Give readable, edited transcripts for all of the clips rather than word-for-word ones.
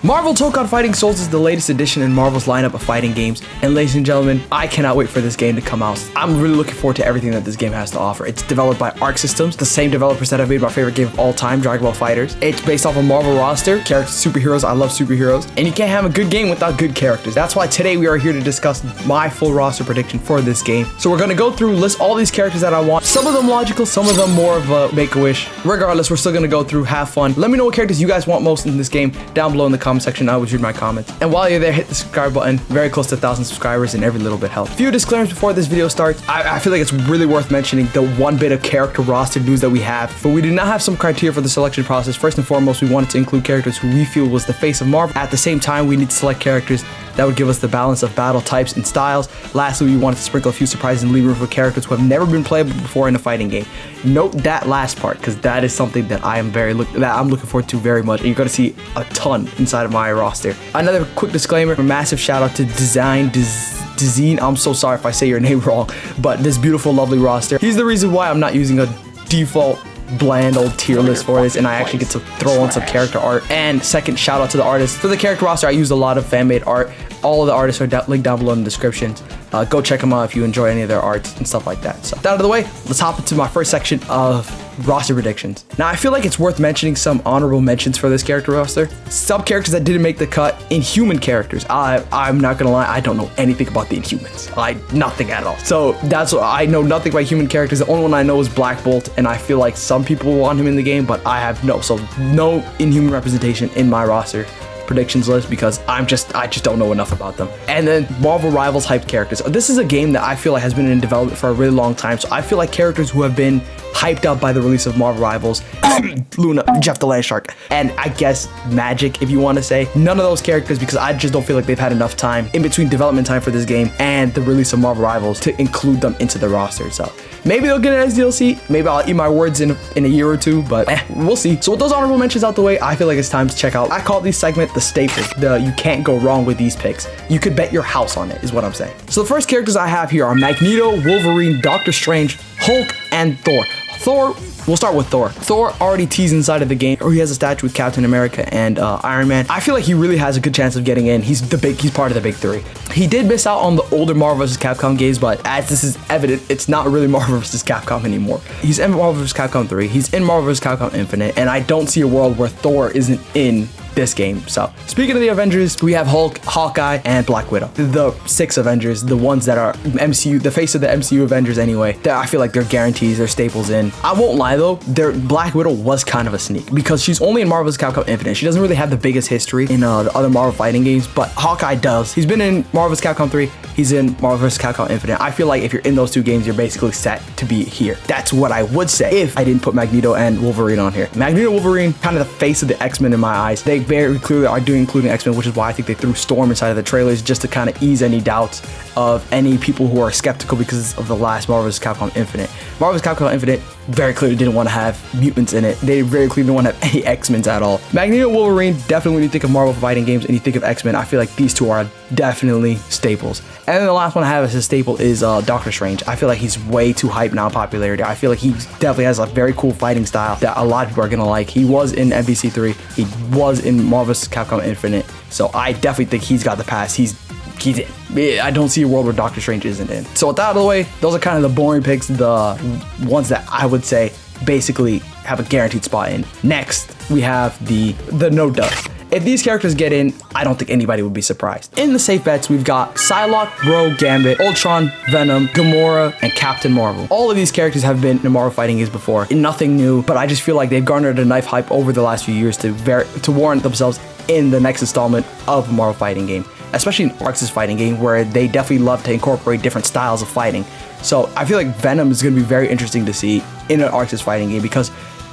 Marvel Tokon Fighting Souls is the latest addition in Marvel's lineup of fighting games, and ladies and gentlemen, I cannot wait for this game to come out. I'm really looking forward to everything that this game has to offer. It's developed by Arc Systems, the same developers that have made my favorite game of all time, Dragon Ball FighterZ. It's based off a Marvel roster, characters, superheroes. I love superheroes, and you can't have a good game without good characters. That's why today we are here to discuss my full roster prediction for this game. So we're gonna go through, list all these characters that I want. Some of them logical, some of them more of a make-a-wish. Regardless, we're still gonna go through, have fun. Let me know what characters you guys want most in this game down below in the comment section. I always read my comments. And while you're there, hit the subscribe button. Very close to 1,000 subscribers, and every little bit helps. Few disclaimers before this video starts. I feel like it's really worth mentioning the one bit of character roster news that we have, but we did not have some criteria for the selection process. First and foremost, we wanted to include characters who we feel was the face of Marvel. At the same time, we need to select characters that would give us the balance of battle types and styles. Lastly, we wanted to sprinkle a few surprises and leave room for characters who have never been playable before in a fighting game. Note that last part, because that is something that I'm looking forward to very much, and you're going to see a ton inside of my roster. Another quick disclaimer: a massive shout out to Dezine. I'm so sorry if I say your name wrong, but this beautiful, lovely roster. He's the reason why I'm not using a default bland old tier list for this, and I actually get to throw on some character art. And second, shout out to the artists. For the character roster, I used a lot of fan-made art. All of the artists are linked down below in the description. Go check them out if you enjoy any of their arts and stuff like that. So that out of the way, let's hop into my first section of roster predictions. Now, I feel like it's worth mentioning some honorable mentions for this character roster. Some characters that didn't make the cut: Inhuman characters. I'm not gonna lie, I don't know anything about the Inhumans. Nothing at all. So that's what I know, nothing about human characters. The only one I know is Black Bolt, and I feel like some people want him in the game, but I have no Inhuman representation in my roster predictions list because I just don't know enough about them. And then Marvel Rivals hyped characters. This is a game that I feel like has been in development for a really long time, so I feel like characters who have been hyped up by the release of Marvel Rivals, Luna, Jeff the Land Shark, and I guess Magic, if you want to say, none of those characters, because I just don't feel like they've had enough time in between development time for this game and the release of Marvel Rivals to include them into the roster. So maybe they'll get it as DLC. Maybe I'll eat my words in a year or two, but we'll see. So with those honorable mentions out the way, I feel like it's time to check out, I call these segment the staples. You can't go wrong with these picks. You could bet your house on it, is what I'm saying. So the first characters I have here are Magneto, Wolverine, Doctor Strange, Hulk, and Thor. We'll start with Thor. Thor already teased inside of the game, or he has a statue with Captain America and Iron Man. I feel like he really has a good chance of getting in. He's part of the big three. He did miss out on the older Marvel vs. Capcom games, but as this is evident, it's not really Marvel vs. Capcom anymore. He's in Marvel vs. Capcom 3. He's in Marvel vs. Capcom Infinite, and I don't see a world where Thor isn't in this game. So speaking of the Avengers, we have Hulk, Hawkeye, and Black Widow. The 6 Avengers, the ones that are MCU, the face of the MCU Avengers anyway. I feel like they're guarantees, they're staples in. I won't lie though, Black Widow was kind of a sneak because she's only in Marvel vs. Capcom Infinite. She doesn't really have the biggest history in the other Marvel fighting games, but Hawkeye does. He's been in Marvel vs. Capcom 3. He's in Marvel vs. Capcom Infinite. I feel like if you're in those 2 games, you're basically set to be here. That's what I would say if I didn't put Magneto and Wolverine on here. Magneto, Wolverine, kind of the face of the X-Men in my eyes. They very clearly are doing including X-Men, which is why I think they threw Storm inside of the trailers just to kind of ease any doubts of any people who are skeptical because of the last Marvel vs. Capcom Infinite. Marvel vs. Capcom Infinite very clearly didn't want to have mutants in it. They very clearly didn't want to have any X-Men at all. Magneto, Wolverine, definitely when you think of Marvel fighting games and you think of X-Men, I feel like these 2 are definitely staples. And then the last one I have as a staple is Doctor Strange. I feel like he's way too hyped now in popularity. I feel like he definitely has a very cool fighting style that a lot of people are gonna like. He was in MVC 3. He was in Marvel vs. Capcom Infinite. So I definitely think he's got the pass. He's in. I don't see a world where Doctor Strange isn't in. So with that out of the way, those are kind of the boring picks, the ones that I would say basically have a guaranteed spot in. Next, we have the no duh. If these characters get in, I don't think anybody would be surprised. In the safe bets, we've got Psylocke, Rogue, Gambit, Ultron, Venom, Gamora, and Captain Marvel. All of these characters have been in Marvel fighting games before. Nothing new, but I just feel like they've garnered a knife hype over the last few years to warrant themselves in the next installment of a Marvel fighting game, especially in Arc's fighting game, where they definitely love to incorporate different styles of fighting. So I feel like Venom is going to be very interesting to see in an Arc's fighting game because,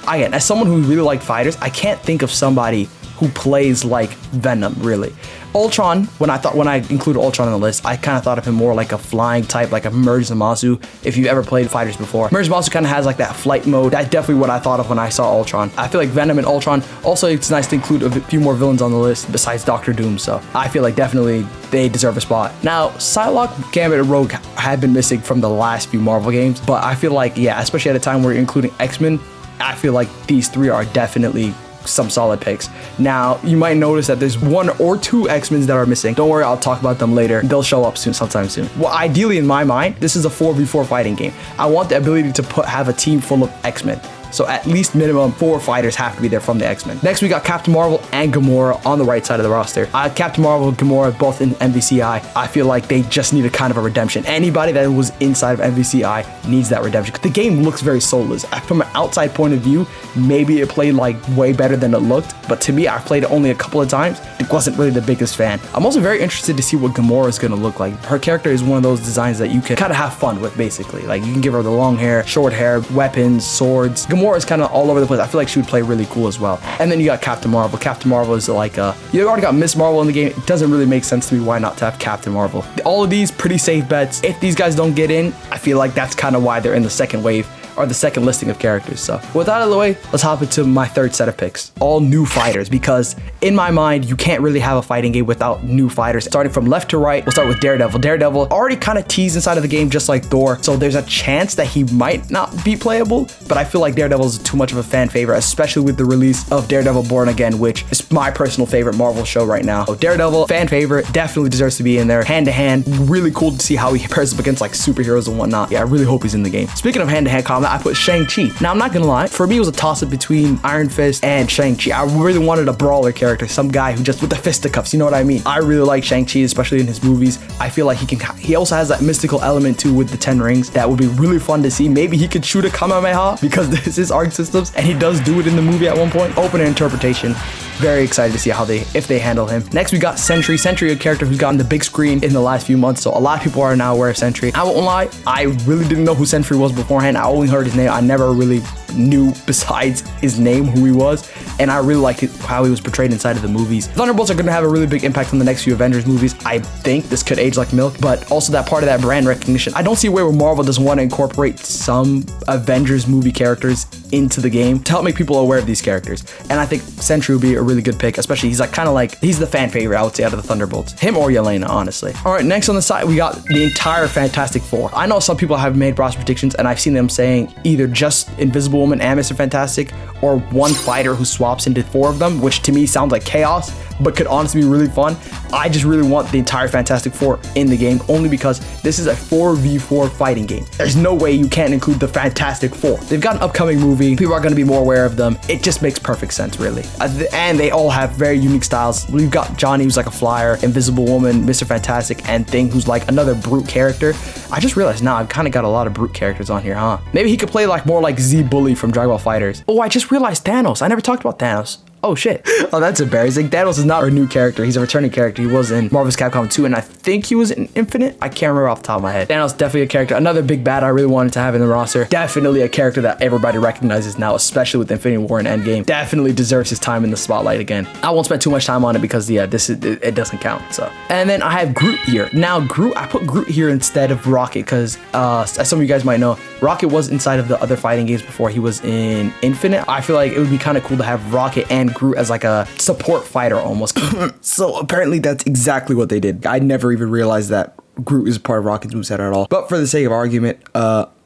again, as someone who really likes fighters, I can't think of somebody who plays like Venom, really. Ultron, when I included Ultron on the list, I kind of thought of him more like a flying type, like a Merge Zamasu, if you've ever played fighters before. Merge Zamasu kind of has like that flight mode. That's definitely what I thought of when I saw Ultron. I feel like Venom and Ultron, also it's nice to include a few more villains on the list besides Doctor Doom, so I feel like definitely they deserve a spot. Now, Psylocke, Gambit, and Rogue had been missing from the last few Marvel games, but I feel like, yeah, especially at a time where you're including X-Men, I feel like these 3 are definitely some solid picks. Now, you might notice that there's 1 or 2 X-Men that are missing. Don't worry, I'll talk about them later. They'll show up soon, sometime soon. Well, ideally, in my mind, this is a 4v4 fighting game. I want the ability to have a team full of X-Men. So at least minimum 4 fighters have to be there from the X-Men. Next, we got Captain Marvel and Gamora on the right side of the roster. Captain Marvel and Gamora both in MVCI. I feel like they just need a kind of a redemption. Anybody that was inside of MVCI needs that redemption. The game looks very soulless. From an outside point of view, maybe it played like way better than it looked. But to me, I've played it only a couple of times. It wasn't really the biggest fan. I'm also very interested to see what Gamora is going to look like. Her character is one of those designs that you can kind of have fun with, basically. Like, you can give her the long hair, short hair, weapons, swords. Gamora is kind of all over the place. I feel like she would play really cool as well. And then you got Captain Marvel. Captain Marvel is like you already got Miss Marvel in the game. It doesn't really make sense to me why not to have Captain Marvel. All of these pretty safe bets. If these guys don't get in, I feel like that's kind of why they're in the second wave, or the second listing of characters. So with that out of the way, let's hop into my third set of picks. All new fighters, because in my mind, you can't really have a fighting game without new fighters. Starting from left to right, we'll start with Daredevil. Daredevil already kind of teased inside of the game just like Thor, so there's a chance that he might not be playable, but I feel like Daredevil is too much of a fan favorite, especially with the release of Daredevil Born Again, which is my personal favorite Marvel show right now. So Daredevil, fan favorite, definitely deserves to be in there. Hand to hand, really cool to see how he pairs up against like superheroes and whatnot. Yeah, I really hope he's in the game. Speaking of hand-to-hand combat, I put Shang-Chi. Now, I'm not gonna lie, for me, it was a toss-up between Iron Fist and Shang-Chi. I really wanted a brawler character, some guy who just with the fisticuffs, you know what I mean? I really like Shang-Chi, especially in his movies. I feel like he also has that mystical element too with the 10 rings that would be really fun to see. Maybe he could shoot a Kamehameha because this is his arc systems, and he does do it in the movie at one point. Open interpretation. Very excited to see how if they handle him. Next, we got Sentry. Sentry, a character who's gotten the big screen in the last few months, so a lot of people are now aware of Sentry. I won't lie, I really didn't know who Sentry was beforehand. I only heard his name. I never really knew besides his name who he was, and I really liked how he was portrayed inside of the movies. Thunderbolts are going to have a really big impact on the next few Avengers movies. I think this could age like milk, but also that part of that brand recognition. I don't see a way where Marvel doesn't want to incorporate some Avengers movie characters into the game to help make people aware of these characters, and I think Sentry would be a really good pick, especially he's like kind of like, he's the fan favorite, I would say, out of the Thunderbolts. Him or Yelena, honestly. All right, next on the side, we got the entire Fantastic Four. I know some people have made roster predictions, and I've seen them saying either just Invisible Woman and Mr. Fantastic, or one fighter who swaps into 4 of them, which to me sounds like chaos, but could honestly be really fun. I just really want the entire Fantastic Four in the game, only because this is a 4v4 fighting game. There's no way you can't include the Fantastic Four. They've got an upcoming movie. People are going to be more aware of them. It just makes perfect sense, really. And they all have very unique styles. We've got Johnny, who's like a flyer, Invisible Woman, Mr. Fantastic, and Thing, who's like another brute character. I just realized now I've kind of got a lot of brute characters on here, huh? Maybe he could play like more like Z Bully from Dragon Ball FighterZ. Oh, I just realized Thanos. I never talked about Thanos. Oh shit. Oh, that's embarrassing. Thanos is not a new character. He's a returning character. He was in Marvel's Capcom 2, and I think he was in Infinite. I can't remember off the top of my head. Thanos, definitely a character. Another big bad I really wanted to have in the roster. Definitely a character that everybody recognizes now, especially with Infinity War and Endgame. Definitely deserves his time in the spotlight again. I won't spend too much time on it because, yeah, it doesn't count. So, and then I have Groot here. Now, Groot, I put Groot here instead of Rocket because, as some of you guys might know, Rocket was inside of the other fighting games before he was in Infinite. I feel like it would be kind of cool to have Rocket and Groot as like a support fighter almost. So apparently that's exactly what they did. I never even realized that Groot is part of Rocket's moveset at all. But for the sake of argument,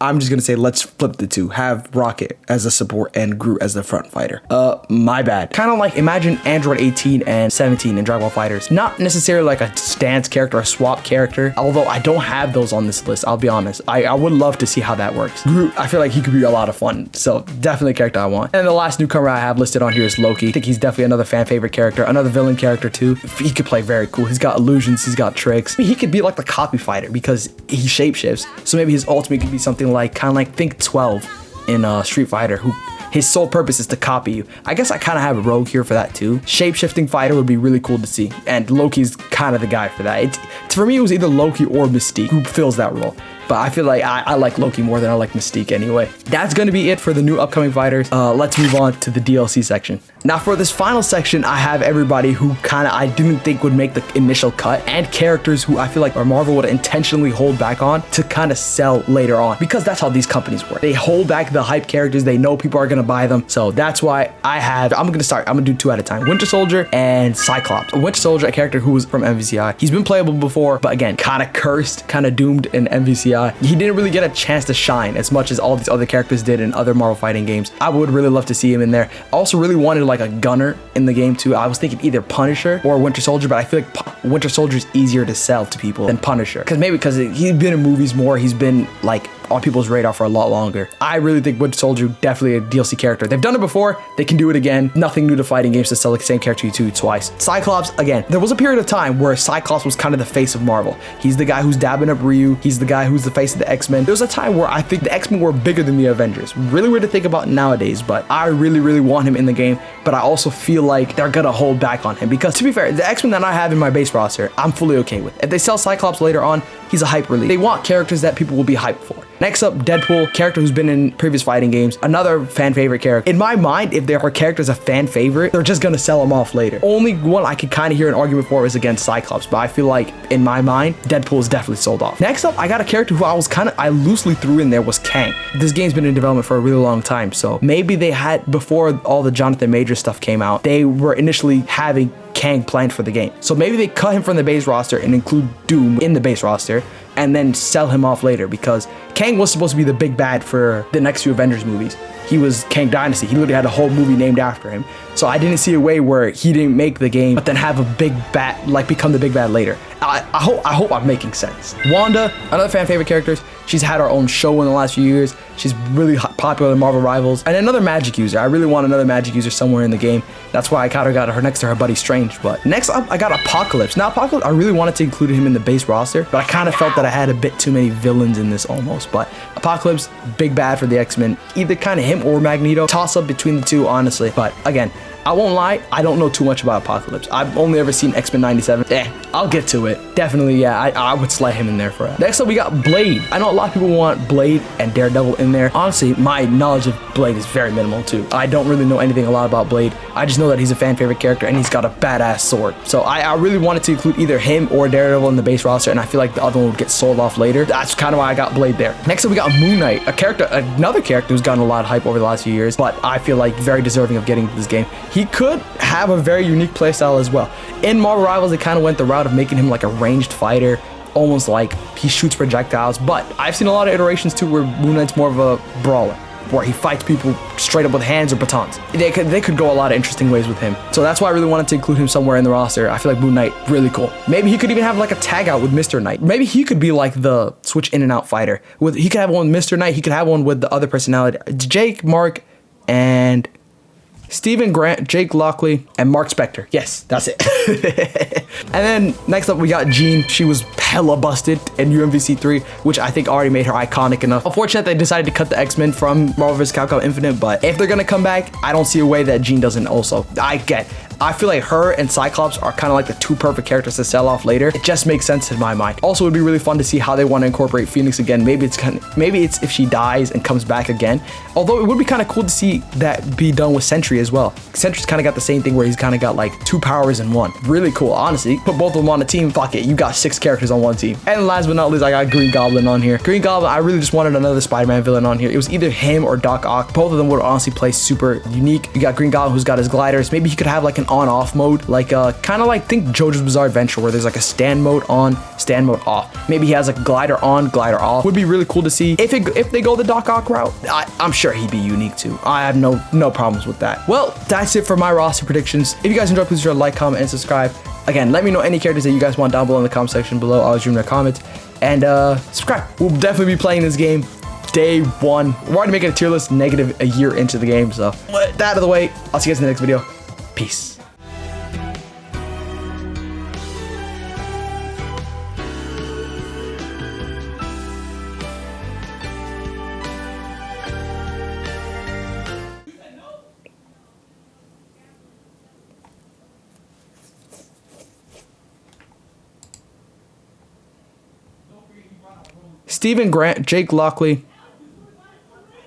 I'm just gonna say let's flip the two. Have Rocket as a support and Groot as the front fighter. My bad. Kind of like imagine Android 18 and 17 in Dragon Ball FighterZ. Not necessarily like a stance character or swap character, although I don't have those on this list, I'll be honest. I would love to see how that works. Groot, I feel like he could be a lot of fun, so definitely a character I want. And the last newcomer I have listed on here is Loki. I think he's definitely another fan favorite character, another villain character too. He could play very cool. He's got illusions, he's got tricks. He could be like the copy fighter because he shapeshifts, so maybe his ultimate could be something like kind of like think 12 in Street Fighter, who his sole purpose is to copy you. I guess I kind of have a Rogue here for that too. Shape-shifting fighter would be really cool to see, and Loki's kind of the guy for that. For me, it was either Loki or Mystique who fills that role. But I feel like I like Loki more than I like Mystique anyway. That's going to be it for the new upcoming fighters. Let's move on to the DLC section. Now for this final section, I have everybody who I didn't think would make the initial cut, and characters who I feel like Marvel would intentionally hold back on to kind of sell later on, because that's how these companies work. They hold back the hype characters. They know people are going to buy them. So that's why I'm going to do 2 at a time. Winter Soldier and Cyclops. Winter Soldier, a character who was from MVCI. He's been playable before, but again, kind of cursed, kind of doomed in MVCI. He didn't really get a chance to shine as much as all these other characters did in other Marvel fighting games. I would really love to see him in there. I also really wanted like a gunner in the game too. I was thinking either Punisher or Winter Soldier, but I feel like Winter Soldier is easier to sell to people than Punisher. Because he's been in movies more, he's been like on people's radar for a lot longer. I really think Winter Soldier definitely a DLC character. They've done it before, they can do it again. Nothing new to fighting games to sell the same character to twice. Cyclops, again, there was a period of time where Cyclops was kind of the face of Marvel. He's the guy who's dabbing up Ryu. He's the guy who's the face of the X-Men. There was a time where I think the X-Men were bigger than the Avengers. Really weird to think about nowadays, but I really want him in the game. But I also feel like they're gonna hold back on him because, to be fair, the X-Men that I have in my base roster, I'm fully okay with. If they sell Cyclops later on, he's a hype release. They want characters that people will be hyped for. Next up, Deadpool, character who's been in previous fighting games, another fan favorite character. In my mind, if there are characters a fan favorite, they're just gonna sell them off later. Only one I could kind of hear an argument for is against Cyclops, but I feel like in my mind, Deadpool is definitely sold off. Next up, I got a character who I loosely threw in there was Kang. This game's been in development for a really long time, so maybe they had, before all the Jonathan Majors stuff came out, they were initially having Kang planned for the game. So maybe they cut him from the base roster and include Doom in the base roster and then sell him off later, because Kang was supposed to be the big bad for the next few Avengers movies. He was Kang Dynasty. He literally had a whole movie named after him. So I didn't see a way where he didn't make the game, but then have a big bad, like become the big bad later. I hope I'm making sense. Wanda, another fan favorite character. She's had her own show in the last few years. She's really popular in Marvel Rivals. And another magic user. I really want another magic user somewhere in the game. That's why I kind of got her next to her buddy Strange. But next up, I got Apocalypse. Now, Apocalypse, I really wanted to include him in the base roster, but I kind of felt that I had a bit too many villains in this almost. But Apocalypse, big bad for the X-Men. Either kind of him or Magneto. Toss up between the two, honestly. But again, I won't lie, I don't know too much about Apocalypse. I've only ever seen X-Men 97. I'll get to it. Definitely, yeah, I would slide him in there for it. Next up, we got Blade. I know a lot of people want Blade and Daredevil in there. Honestly, my knowledge of Blade is very minimal too. I don't really know anything a lot about Blade. I just know that he's a fan favorite character and he's got a badass sword. So I really wanted to include either him or Daredevil in the base roster, and I feel like the other one would get sold off later. That's kind of why I got Blade there. Next up, we got Moon Knight, another character who's gotten a lot of hype over the last few years, but I feel like very deserving of getting into this game. He could have a very unique playstyle as well. In Marvel Rivals, they kind of went the route of making him like a ranged fighter, almost like he shoots projectiles, but I've seen a lot of iterations too where Moon Knight's more of a brawler, where he fights people straight up with hands or batons. They could go a lot of interesting ways with him. So that's why I really wanted to include him somewhere in the roster. I feel like Moon Knight, really cool. Maybe he could even have like a tag out with Mr. Knight. Maybe he could be like the switch in and out fighter. He could have one with Mr. Knight, he could have one with the other personality. Jake, Mark, and Stephen Grant, Jake Lockley, and Mark Spector. Yes, that's it. And then next up, we got Jean. She was hella busted in UMVC 3, which I think already made her iconic enough. Unfortunately, they decided to cut the X-Men from Marvel vs. Capcom Infinite, but if they're gonna come back, I don't see a way that Jean doesn't also. I feel like her and Cyclops are kind of like the two perfect characters to sell off later. It just makes sense in my mind. Also, it would be really fun to see how they want to incorporate Phoenix again. Maybe it's if she dies and comes back again. Although it would be kind of cool to see that be done with Sentry as well. Sentry's kind of got the same thing where he's kind of got like two powers in one. Really cool, honestly. Put both of them on a team, fuck it, you got 6 characters on one team. And last but not least, I got Green Goblin on here. Green Goblin, I really just wanted another Spider-Man villain on here. It was either him or Doc Ock. Both of them would honestly play super unique. You got Green Goblin who's got his gliders. Maybe he could have like an on-off mode. Like kind of like think JoJo's Bizarre Adventure where there's like a stand mode on, stand mode off. Maybe he has like glider on, glider off. Would be really cool to see if they go the Doc Ock route. I'm sure he'd be unique too. I have no problems with that. Well, that's it for my roster predictions. If you guys enjoyed, please like, comment, and subscribe. Again, let me know any characters that you guys want down below in the comment section below. I'll read their comments and subscribe. We'll definitely be playing this game day 1. We're already making a tier list negative a year into the game. So with that out of the way, I'll see you guys in the next video. Peace. Stephen Grant, Jake Lockley,